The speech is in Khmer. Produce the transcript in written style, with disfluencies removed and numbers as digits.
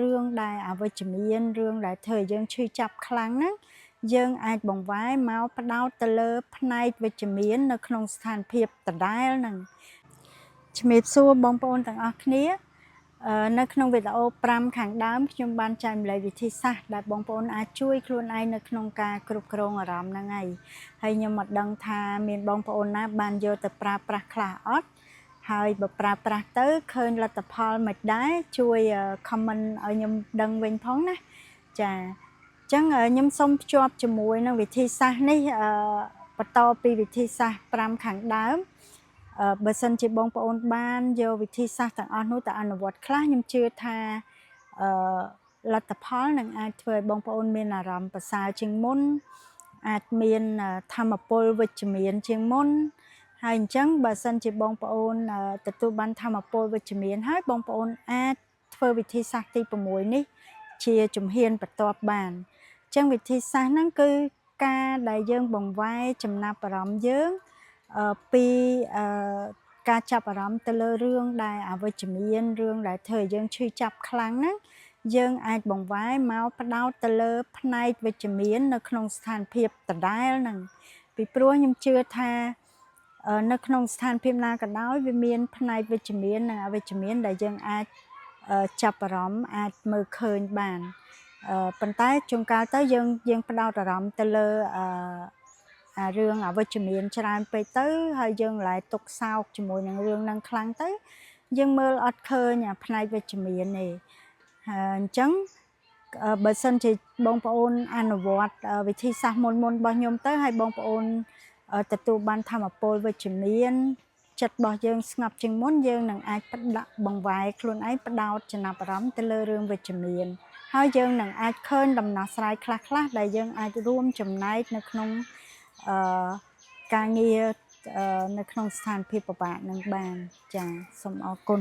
រឿងដែលអវិជ្ជមានរឿងដែលធ្វើឲ្យយើងឈឺចាប់ខ្លាំងហ្នឹងយើងអាចបង្វែរមកផ្ដោតទៅលើផ្នែកវិជ្ជមាននៅក្នុងស្ថានភាពដដែលហ្នឹងជំរាបសួរបងប្អូនទាំងអស់គ្នានៅក្នុងវីដេអូ5ខាងដើមខ្ញុំបានចែកម្លែកវិធីសាស្ត្រដែលបងប្អូនអាចជួយខ្លួនឯងនៅក្នុងការគ្រប់គ្រងអារម្មណ៍ហ្នឹងហើយខ្ញុំមិនដឹងថាមានបងប្អូនណាបានយកទៅប្រើប្រាស់ខ្លះអត់ហើយបើប្រើប្រាស់ទៅឃើញលទ្ធផលមិនដែរជួយ comment ឲ្យខ្ញុំដឹងវិញផងណាចាអញ្ចឹងខ្ញុំសូមភ្ជាប់ជាមួយនឹងវិធីសាស្ត្រនេះបន្តពីវិធីសាស្ត្រ5ខាងដើមបើសិនជាបងប្អូនបានយកវិធីសាស្ត្រទាំងអស់នោះទៅអនុវត្តខ្លះខ្ញុំជឿថាលទ្ធផលនឹងអាចធ្វើឲ្យបងប្អូនមានអារម្មណ៍ប្រសើរជាងមុនអាចមានថាមពលវិជ្ជមានជាងមុនហើយអញ្ចឹងបើសិនជាបងប្អូនទទួលបានថាមពលវិជ្ជមានហើយបងប្អូនអាចធ្វើវិធីសាស្ត្រទី6នេះជាជំហានបន្ទាប់បានអញ្ចឹងវិធីសាស្ត្រហ្នឹងគឺការដែលយើងបង្វែរចំណាប់អារម្មណ៍យើងពីការចាប់អារម្មណ៍ទៅលើរឿងដែលអវិជ្ជមានរឿងដែលធ្វើឲ្យយើងឈឺចាប់ខ្លាំងហ្នឹងយើងអាចបង្វែរមកផ្ដោតទៅលើផ្នែកវិជ្ជមាននៅក្នុងស្ថានភាពដដែលហ្នឹងពីព្រោះខ្ញុំជឿថានៅក្នុងស្ថានភាពណាក៏ដោយវាមានផ្នែកវិជ្ជមាននិងអវិជ្ជមានដែលយើងអាចចាប់អារម្មណ៍អាចមើលឃើញបានប៉ុន្តែជួនកាលទៅយើងផ្ដោតអារម្មណ៍ទៅលើរឿងអវិជ្ជមានច្រើនពេកទៅហើយយើងlạiទុកសោកជាមួយនឹងរឿងហ្នឹងខ្លាំងទៅយើងមើលអត់ឃើញផ្នែកវិជ្ជមានទេអញ្ចឹងបើសិនជាបងប្អូនអនុវត្តវិធីសាស្ត្រមុនរបស់ខ្ញុំទៅហើយបងប្អូនទទួលបានថាមពលវិជ្ជមានចិត្តរបស់យើងស្ងប់ជាងមុនយើងនឹងអាចបង្វែរខ្លួនឯងផ្ដោតចំណាប់អារម្មណ៍ទៅលើរឿងវិជ្ជមានហើយយើងនឹងអាចឃើញដំណោះស្រាយខ្លះដែលយើងអាចរួមចំណែកនៅក្នុងការងារនៅក្នុងស្ថានភាពពិបាកនឹងបានចាសូមអរគុណ